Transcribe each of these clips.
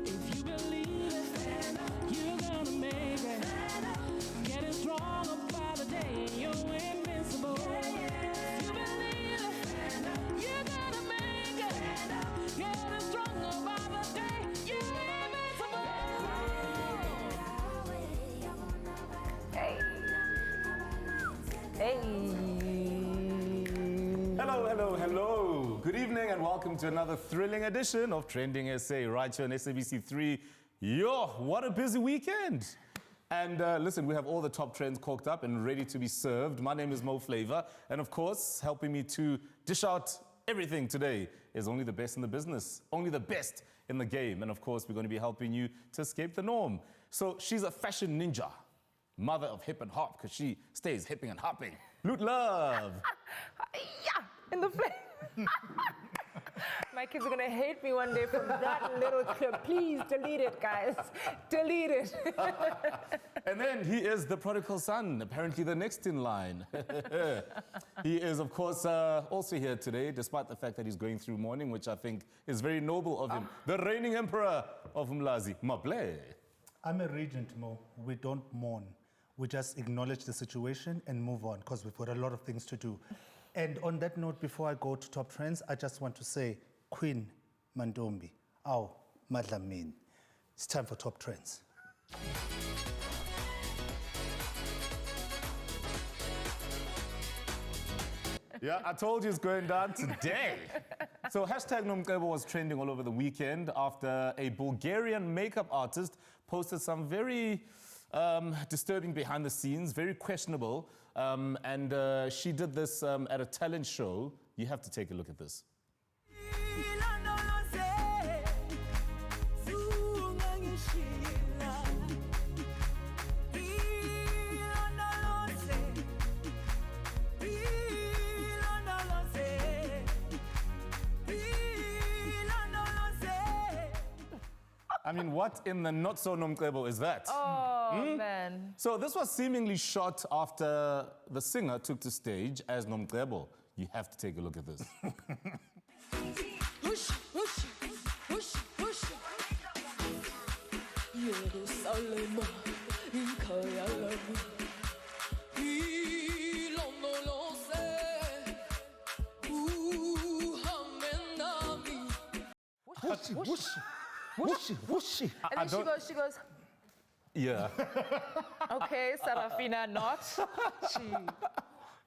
If you believe it, you're gonna make it. Getting stronger by the day, you're invincible. If you believe it, you're gonna make it. Getting stronger by the day, you're invincible. Hey. Hello, hello, hello. Good evening and welcome to another thrilling edition of Trending SA right here on SABC3. Yo, what a busy weekend. And listen, we have all the top trends corked up and ready to be served. My name is Mo Flavor, and of course, helping me to dish out everything today is only the best in the business, only the best in the game. And of course, we're going to be helping you to escape the norm. So she's a fashion ninja, mother of hip and hop, because she stays hipping and hopping. Loot Love. Yeah, in the flame. My kids are gonna hate me one day for that little clip. Please delete it, guys. Delete it. And then he is the prodigal son, apparently the next in line. He is, of course, also here today, despite the fact that he's going through mourning, which I think is very noble of him. The reigning emperor of Umlazi, Mable. I'm a regent, Mo. We don't mourn. We just acknowledge the situation and move on because we've got a lot of things to do. And on that note, before I go to top trends, I just want to say, Queen Mandombi, aw, Madlamin. It's time for top trends. Yeah, I told you it's going down today. So hashtag Nomcebo was trending all over the weekend after a Bulgarian makeup artist posted some very disturbing behind the scenes, very questionable. And she did this at a talent show. You have to take a look at this. I mean, what in the not-so-Nomcebo is that? Oh, man. So this was seemingly shot after the singer took to stage as Nomcebo. You have to take a look at this. Whooshy. And then she goes, Yeah. okay, Sarafina, not.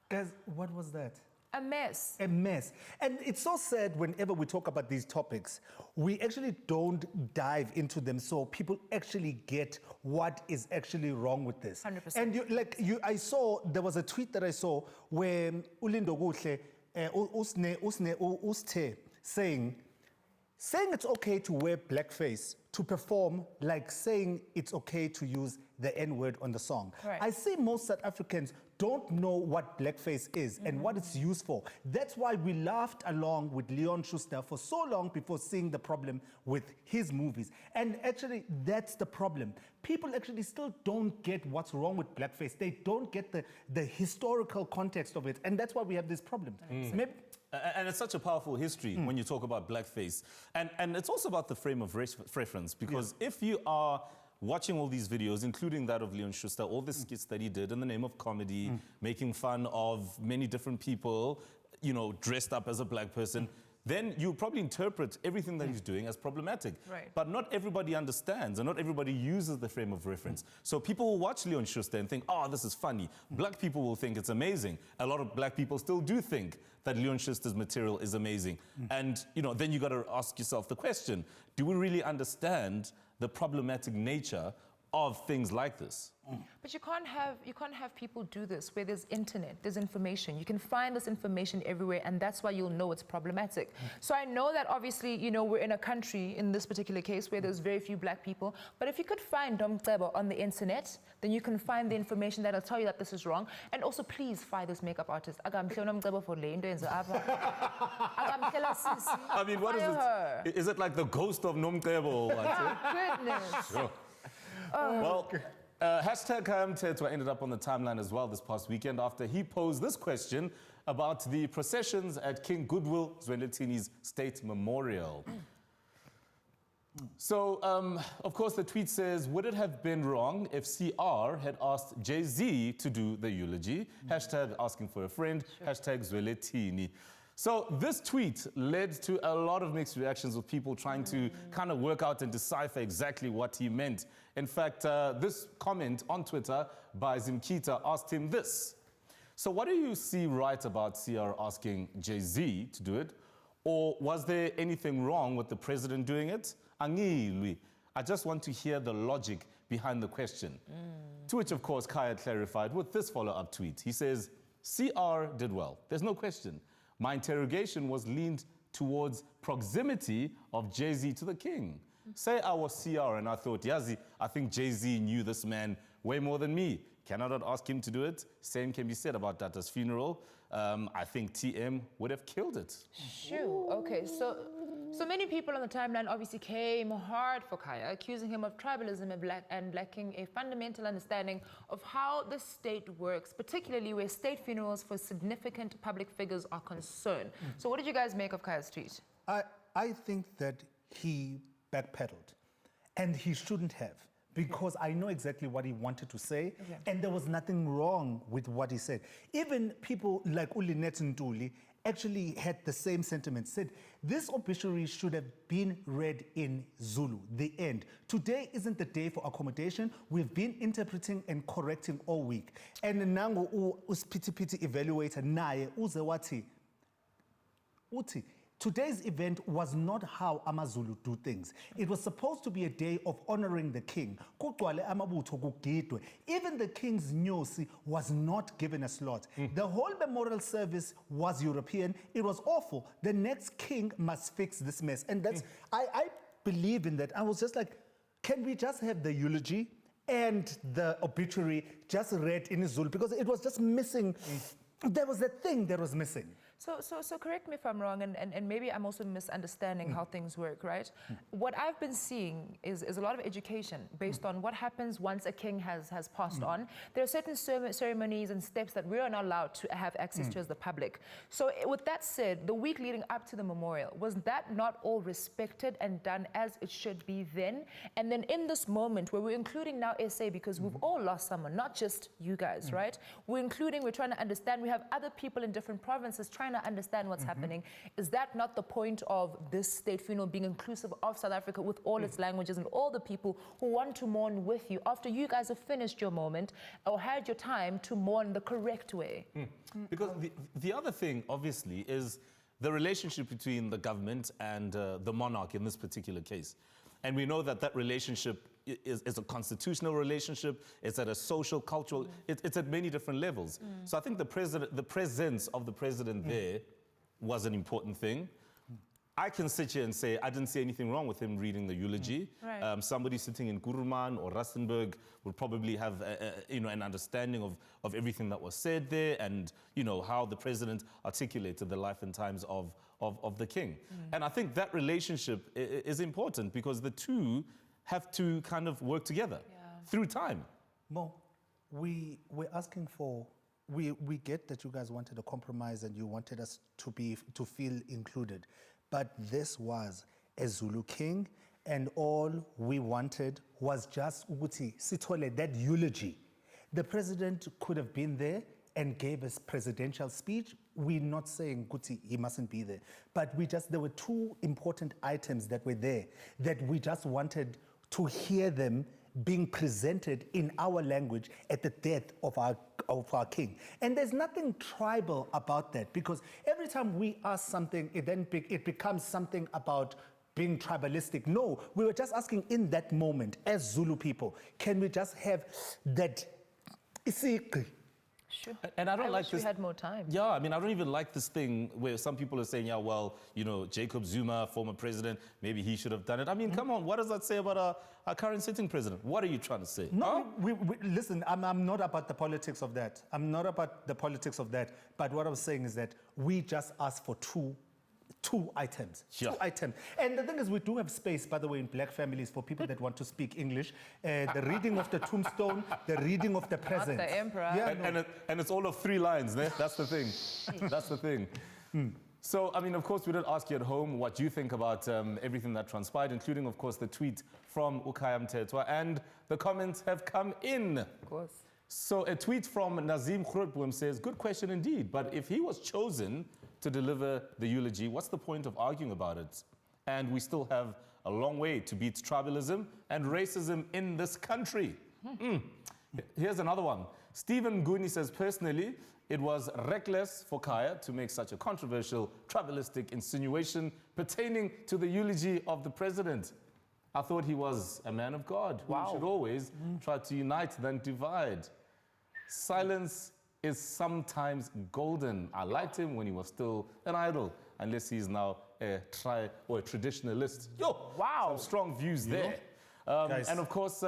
Guys, what was that? A mess. A mess. And it's so sad whenever we talk about these topics, we actually don't dive into them so people actually get what is actually wrong with this. 100%. And I saw, there was a tweet that I saw where Ulindo Guhle, Uste, saying it's okay to wear blackface to perform, like saying it's okay to use the N-word on the song. Right. I see most South Africans don't know what blackface is and what it's used for. That's why we laughed along with Leon Schuster for so long before seeing the problem with his movies. And actually, that's the problem. People actually still don't get what's wrong with blackface. They don't get the historical context of it. And that's why we have this problem. Maybe, And it's such a powerful history when you talk about blackface. And it's also about the frame of reference, because if you are watching all these videos, including that of Leon Schuster, all the skits that he did in the name of comedy, making fun of many different people, you know, dressed up as a black person, then you probably interpret everything that he's doing as problematic. Right. But not everybody understands and not everybody uses the frame of reference. So people will watch Leon Schuster and think, oh, this is funny. Black people will think it's amazing. A lot of black people still do think that Leon Schuster's material is amazing. And, you know, then you got to ask yourself the question, do we really understand the problematic nature of things like this? But you can't have people do this where there's internet, there's information. You can find this information everywhere, and that's why you'll know it's problematic. So I know that obviously, you know, we're in a country, in this particular case, where there's very few black people. But if you could find Nomcebo on the internet, then you can find the information that'll tell you that this is wrong. And also, please fire this makeup artist. I mean, what is it? Is it like the ghost of Nomcebo or what? Goodness. Sure. Well, hashtag Mtetwa ended up on the timeline as well this past weekend after he posed this question about the processions at King Goodwill Zwelithini's State Memorial. So, of course, the tweet says, would it have been wrong if CR had asked Jay-Z to do the eulogy? Hashtag asking for a friend, hashtag Zwelithini. So this tweet led to a lot of mixed reactions with people trying to kind of work out and decipher exactly what he meant. In fact, this comment on Twitter by Zimkita asked him this. So what do you see right about CR asking Jay-Z to do it? Or was there anything wrong with the president doing it? Angilwi. I just want to hear the logic behind the question. To which, of course, Kaya clarified with this follow-up tweet. He says, CR did well. There's no question. My interrogation was leaned towards proximity of Jay-Z to the king. Say I was CR and I thought, Yazi, I think Jay-Z knew this man way more than me. Can I not ask him to do it? Same can be said about Tata's funeral. I think TM would have killed it. Sure. Okay, so many people on the timeline obviously came hard for Kaya, accusing him of tribalism and lacking a fundamental understanding of how the state works, particularly where state funerals for significant public figures are concerned. So what did you guys make of Kaya's tweet? I think that he backpedaled, and he shouldn't have, because I know exactly what he wanted to say, and there was nothing wrong with what he said. Even people like Ulinet Ntuli actually had the same sentiment, said this obituary should have been read in Zulu, the end. Today isn't the day for accommodation. We've been interpreting and correcting all week. And nango uspiti evaluator naye uzewati uti. Today's event was not how AmaZulu do things. It was supposed to be a day of honoring the king. Even the king's nyosi was not given a slot. The whole memorial service was European. It was awful. The next king must fix this mess. And that's, I believe in that. I was just like, can we just have the eulogy and the obituary just read in Zulu? Because it was just missing. There was a thing that was missing. So correct me if I'm wrong, and maybe I'm also misunderstanding how things work, right? What I've been seeing is a lot of education based on what happens once a king has passed on. There are certain ceremonies and steps that we are not allowed to have access to as the public. So with that said, the week leading up to the memorial, was that not all respected and done as it should be then? And then in this moment where we're including now SA, because we've all lost someone, not just you guys, right? We're trying to understand, we have other people in different provinces trying to understand what's happening. Is that not the point of this state funeral being inclusive of South Africa with all its languages and all the people who want to mourn with you after you guys have finished your moment or had your time to mourn the correct way? Because the other thing, obviously, is the relationship between the government and the monarch in this particular case. And we know that that relationship is a constitutional relationship, it's at a social, cultural, it's at many different levels. So I think the presence of the president there was an important thing. I can sit here and say I didn't see anything wrong with him reading the eulogy. Right. Somebody sitting in Kuruman or Rustenburg would probably have an understanding of everything that was said there and how the president articulated the life and times of the king. And I think that relationship is important because the two have to kind of work together through time. Mo, we're asking for, we get that you guys wanted a compromise and you wanted us to feel included. But this was a Zulu king, and all we wanted was just Uguti Sithole, that eulogy. The president could have been there and gave a presidential speech. We're not saying Guti, he mustn't be there. But there were two important items that were there that we just wanted to hear them being presented in our language at the death of our king. And there's nothing tribal about that, because every time we ask something, it becomes something about being tribalistic. No, we were just asking in that moment, as Zulu people, can we just have that? Sure. And I don't like wish this. we had more time. Yeah, I mean, I don't even like this thing where some people are saying, yeah, well, Jacob Zuma, former president, maybe he should have done it. I mean, come on, what does that say about our current sitting president? What are you trying to say? No, listen, I'm not about the politics of that. I'm not about the politics of that. But what I'm saying is that we just asked for two items. Yeah. 2 items. And the thing is, we do have space, by the way, in black families for people that want to speak English. The reading of the tombstone, the reading of the present. Not the emperor. Yeah, And it's all of 3 lines. That's the thing. That's the thing. So, I mean, of course, we did ask you at home what you think about everything that transpired, including, of course, the tweet from Ukaya Mthethwa, and the comments have come in. Of course. So, a tweet from Nazim Grootboom says, good question indeed, but if he was chosen to deliver the eulogy, what's the point of arguing about it? And we still have a long way to beat tribalism and racism in this country. Here's another one. Stephen Guni says, personally, it was reckless for Kaya to make such a controversial, tribalistic insinuation pertaining to the eulogy of the president. I thought he was a man of God who should always try to unite than divide. Silence is sometimes golden. I liked him when he was still an idol, unless he's now a traditionalist. Some strong views there. And of course,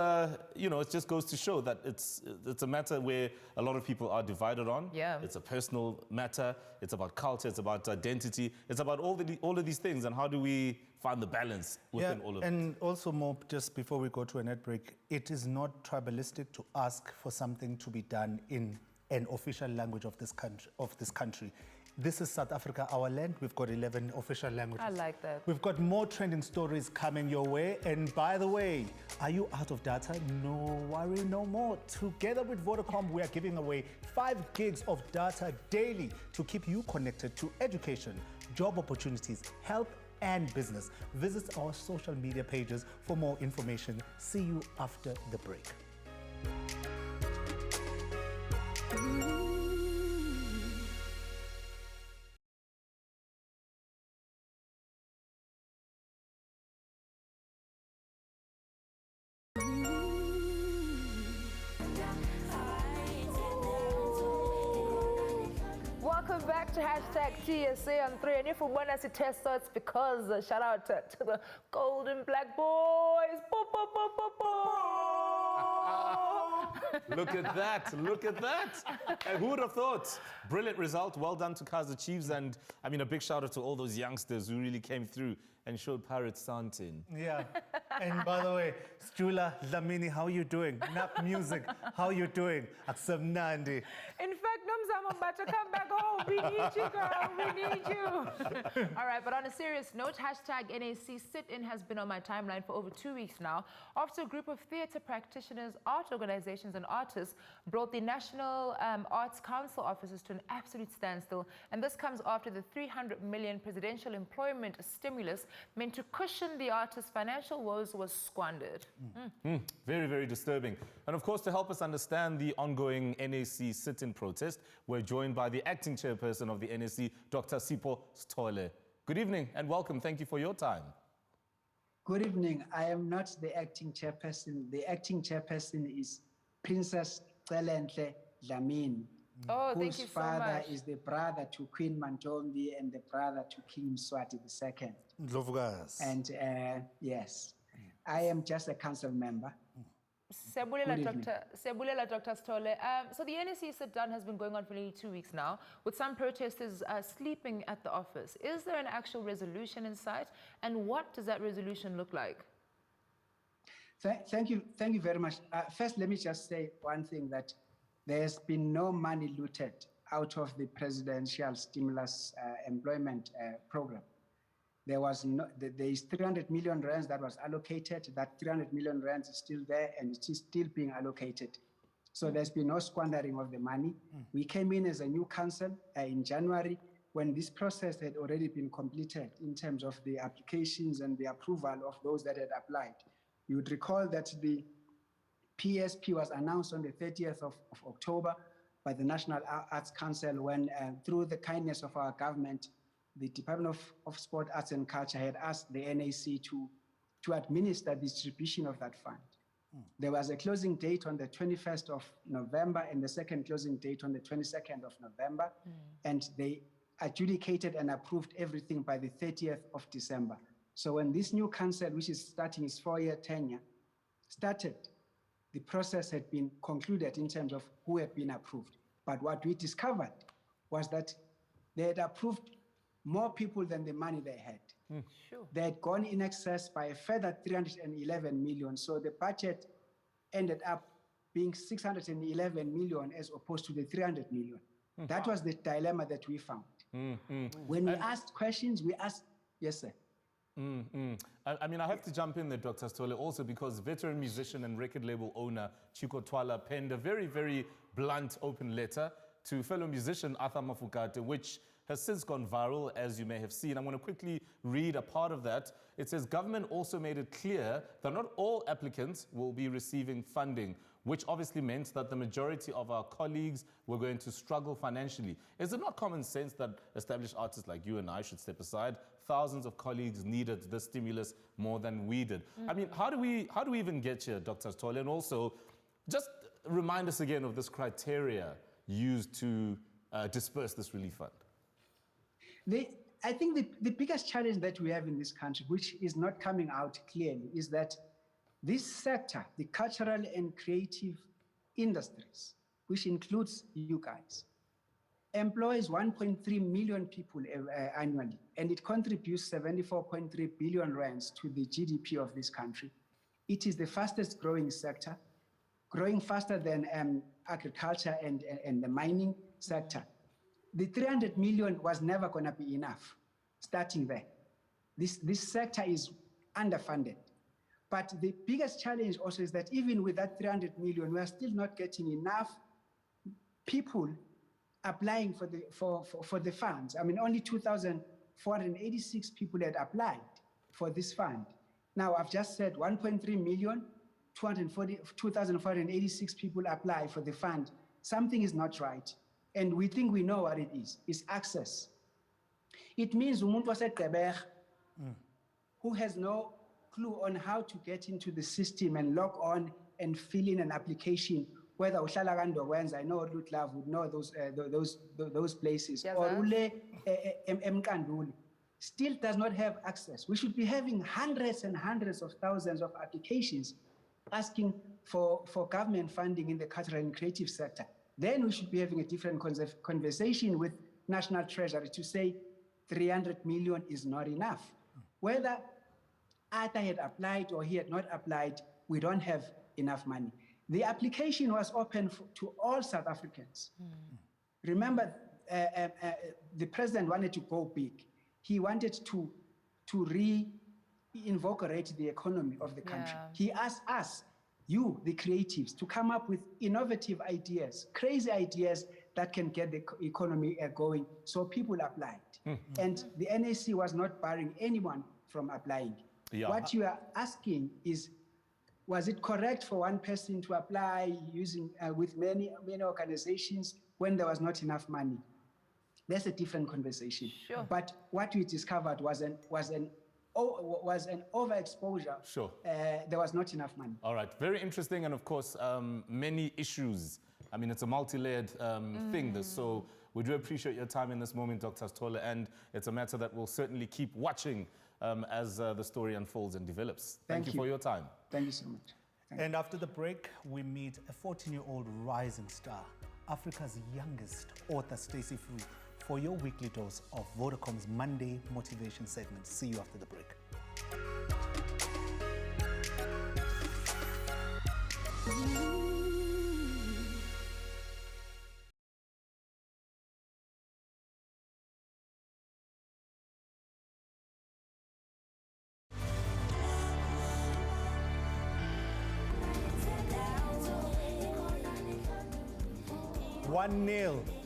you know, it just goes to show that it's a matter where a lot of people are divided on. Yeah. It's a personal matter. It's about culture. It's about identity. It's about all of these things. And how do we find the balance within all of it? And also more, just before we go to a net break, it is not tribalistic to ask for something to be done in an official language of this country. This is South Africa, our land. We've got 11 official languages. I like that. We've got more trending stories coming your way. And by the way, are you out of data? No worry, no more. Together with Vodacom, we are giving away 5 gigs of data daily to keep you connected to education, job opportunities, health, and business. Visit our social media pages for more information. See you after the break. Welcome back to hashtag TSA on 3. And if we want us to test, so it's because shout out to the Golden Black Boys. Bo, bo, bo, bo, bo. Look at that, look at that. And who would have thought? Brilliant result, well done to Kaizer Chiefs, and I mean a big shout out to all those youngsters who really came through and showed Pirates something. Yeah, and by the way, Stula, Lamini, how you doing? Nap Music, how you doing? Aksam Nandi. In fact, Nomzamo, about to come back home. We need you, girl. We need you. All right, but on a serious note, hashtag NAC sit-in has been on my timeline for over 2 weeks now after a group of theatre practitioners, art organizations and artists brought the National Arts Council offices to an absolute standstill. And this comes after the 300 million presidential employment stimulus meant to cushion the artists' financial woes was squandered. Very, very disturbing. And of course, to help us understand the ongoing NAC sit-in protest, we're joined by the acting chairperson of the NAC, Dr. Sipho Sithole. Good evening and welcome. Thank you for your time. Good evening. I am not the acting chairperson. The acting chairperson is Princess Zelenhle Dlamini, Oh, thank whose you so father much. is the brother to Queen Mantombi and the brother to King Mswati II. Ndlovukazi. And yes, I am just a council member. Siyabulela, Good evening. Dr. Sithole. So the NAC sit-down has been going on for nearly 2 weeks now, with some protesters sleeping at the office. Is there an actual resolution in sight? And what does that resolution look like? Thank you very much. First, let me just say one thing, that there's been no money looted out of the presidential stimulus employment program. There is 300 million rands that was allocated. That 300 million rands is still there and it is still being allocated. So there's been no squandering of the money. We came in as a new council in January when this process had already been completed in terms of the applications and the approval of those that had applied. You would recall that the PSP was announced on the 30th of October by the National Arts Council when, through the kindness of our government, the Department of Sport, Arts and Culture had asked the NAC to administer the distribution of that fund. There was a closing date on the 21st of November and the second closing date on the 22nd of November, and they adjudicated and approved everything by the 30th of December. So when this new council, which is starting its 4-year tenure, started, the process had been concluded in terms of who had been approved. But what we discovered was that they had approved more people than the money they had. Sure. They had gone in excess by a further 311 million. So the budget ended up being 611 million as opposed to the 300 million. That was the dilemma that we found. When we asked questions, we asked, yes, sir. I mean, I have to jump in there, Dr. Sithole, also because veteran musician and record label owner Chico Twala penned a very, very blunt open letter to fellow musician Arthur Mafukate, which has since gone viral, as you may have seen. I'm going to quickly read a part of that. It says, government also made it clear that not all applicants will be receiving funding, which obviously meant that the majority of our colleagues were going to struggle financially. Is it not common sense that established artists like you and I should step aside? Thousands of colleagues needed this stimulus more than we did. I mean, how do we even get here, Dr. Sithole? And also, just remind us again of this criteria used to disperse this relief fund. I think the biggest challenge that we have in this country, which is not coming out clearly, is that this sector, the cultural and creative industries, which includes you guys, employs 1.3 million people annually, and it contributes 74.3 billion rands to the GDP of this country. It is the fastest growing sector, growing faster than agriculture and the mining sector. The 300 million was never going to be enough, starting there. This sector is underfunded. But the biggest challenge also is that even with that 300 million, we are still not getting enough people applying for the funds. I mean, only 2,486 people had applied for this fund. Now, I've just said 1.3 million, 2,486 people apply for the fund. Something is not right. And we think we know what it is. It's access. It means umuntu waseGqeberha who has no clue on how to get into the system and log on and fill in an application, whether uhlala kaNdokwenza, I know Lutlav would know those places, Yes, or ule eMkanduli, still does not have access. We should be having hundreds and hundreds of thousands of applications asking for government funding in the cultural and creative sector. Then we should be having a different conversation with National Treasury to say 300 million is not enough. Whether Arthur had applied or he had not applied, we don't have enough money. The application was open to all South Africans. Remember, the president wanted to go big. He wanted to reinvigorate the economy of the country. Yeah. He asked us, you, the creatives, to come up with innovative ideas, crazy ideas that can get the economy going. So people applied. And the NAC was not barring anyone from applying. Yeah. What you are asking is, was it correct for one person to apply using with many organizations when there was not enough money? That's a different conversation. Sure. But what we discovered was an overexposure. Sure. There was not enough money. All right, very interesting, and of course, many issues. I mean, it's a multi-layered thing, this, so we do appreciate your time in this moment, Dr. Sithole, and it's a matter that we'll certainly keep watching as the story unfolds and develops. Thank you for your time. Thank you so much. And after the break, we meet a 14-year-old rising star, Africa's youngest author, Stacey Fru, for your weekly dose of Vodacom's Monday Motivation segment. See you after the break.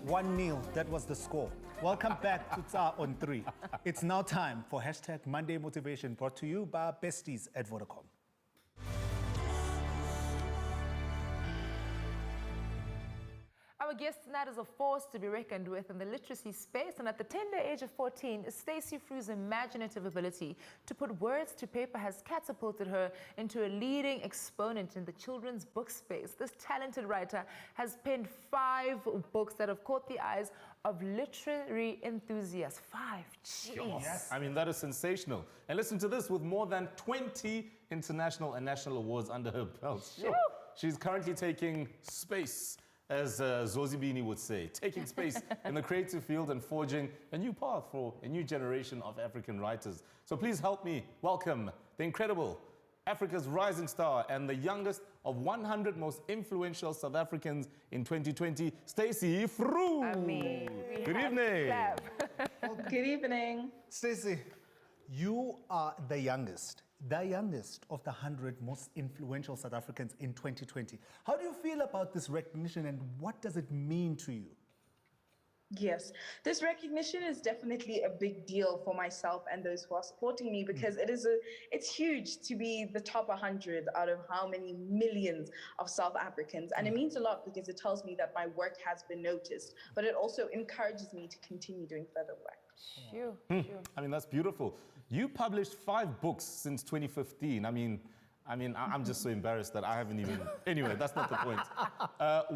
One nil. That was the score. Welcome back to TSA on 3. It's now time for hashtag Monday Motivation, brought to you by our besties at Vodacom. Our guest tonight is a force to be reckoned with in the literacy space, and at the tender age of 14, Stacey Fru's imaginative ability to put words to paper has catapulted her into a leading exponent in the children's book space. This talented writer has penned 5 books that have caught the eyes of literary enthusiasts. 5, jeez. Yes. I mean, that is sensational. And listen to this, with more than 20 international and national awards under her belt. Sure. She's currently taking space, as Zwelithini would say, taking space in the creative field and forging a new path for a new generation of African writers. So please help me welcome the incredible Africa's rising star and the youngest of 100 most influential South Africans in 2020, Stacey Fru. I mean, Good evening. Good evening. Stacey, you are the youngest of the 100 most influential South Africans in 2020. How do you feel about this recognition and what does it mean to you? Yes, this recognition is definitely a big deal for myself and those who are supporting me because it's huge to be the top 100 out of how many millions of South Africans. And it means a lot because it tells me that my work has been noticed, but it also encourages me to continue doing further work. Sure. I mean, that's beautiful. You published 5 books since 2015. I mean, I'm just so embarrassed that I haven't even... Anyway, that's not the point.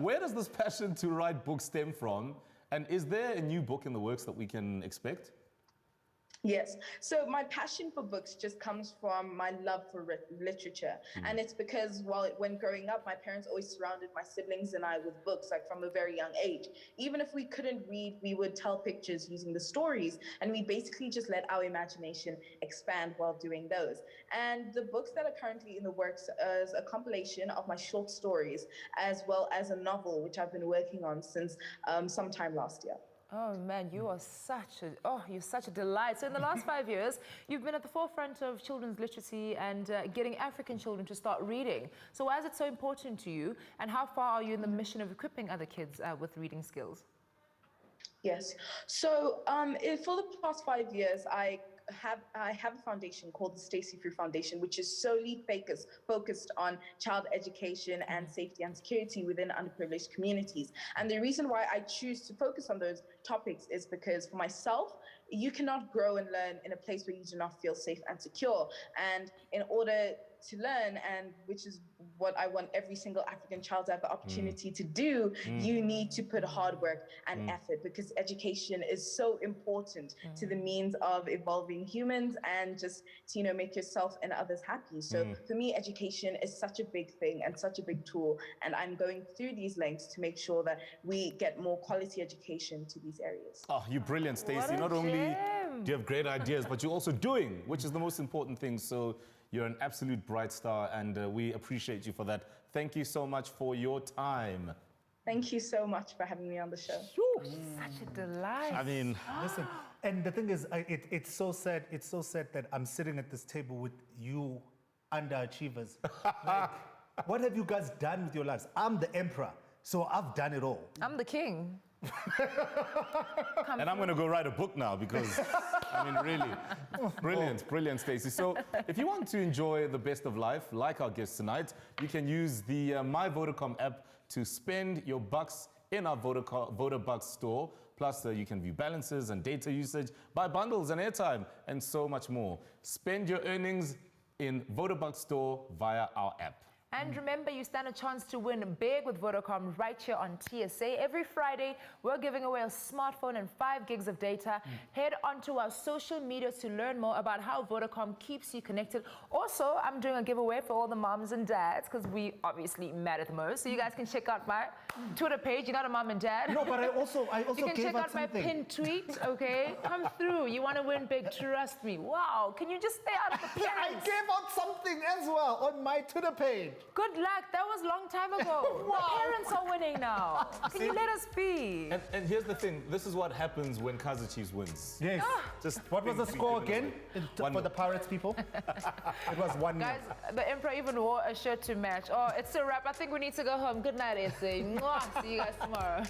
Where does this passion to write books stem from? And is there a new book in the works that we can expect? Yes. So my passion for books just comes from my love for literature. And it's because when growing up, my parents always surrounded my siblings and I with books, like from a very young age. Even if we couldn't read, we would tell pictures using the stories. And we basically just let our imagination expand while doing those. And the books that are currently in the works is a compilation of my short stories, as well as a novel, which I've been working on since sometime last year. Oh man, you're such a delight. So in the last 5 years, you've been at the forefront of children's literacy and getting African children to start reading. So why is it so important to you, and how far are you in the mission of equipping other kids with reading skills? Yes. So for the past 5 years, I have a foundation called the Stacey Fru Foundation, which is solely focused on child education and safety and security within underprivileged communities. And the reason why I choose to focus on those topics is because for myself, you cannot grow and learn in a place where you do not feel safe and secure. And in order to learn, and which is what I want every single African child to have the opportunity to do, you need to put hard work and effort, because education is so important to the means of evolving humans and just to, make yourself and others happy. So for me, education is such a big thing and such a big tool. And I'm going through these lengths to make sure that we get more quality education to these areas. Oh, you're brilliant, Stacey. Not only do you have great ideas, but you're also doing, which is the most important thing. So you're an absolute bright star, and we appreciate you for that. Thank you so much for your time. Thank you so much for having me on the show. Such a delight. I mean, Listen, and the thing is, it's so sad that I'm sitting at this table with you underachievers. Like, what have you guys done with your lives? I'm the emperor, so I've done it all. I'm the king. and I'm going to go write a book now because, really, brilliant, Stacey. So if you want to enjoy the best of life, like our guest tonight, you can use the My Vodacom app to spend your bucks in our Vodabucks store. Plus, you can view balances and data usage, buy bundles and airtime, and so much more. Spend your earnings in Vodabucks store via our app. And remember, you stand a chance to win big with Vodacom right here on TSA. Every Friday, we're giving away a smartphone and 5 gigs of data. Head onto our social media to learn more about how Vodacom keeps you connected. Also, I'm doing a giveaway for all the moms and dads, because we obviously matter the most. So you guys can check out my Twitter page. You're not a mom and dad. No, but I also you can gave check out my something. pinned tweet, okay? Come through. You want to win big, trust me. Wow, can you just stay out of the I parents? gave out something as well on my Twitter page. Good luck. That was a long time ago. Wow. The parents are winning now. Can you let us be? And here's the thing. This is what happens when Kaizer Chiefs wins. Yes. Just What was the score again for 1-0. the Pirates people? It was 1-0. Guys, the Emperor even wore a shirt to match. Oh, it's a wrap. I think we need to go home. Good night, Etsy. See you guys tomorrow.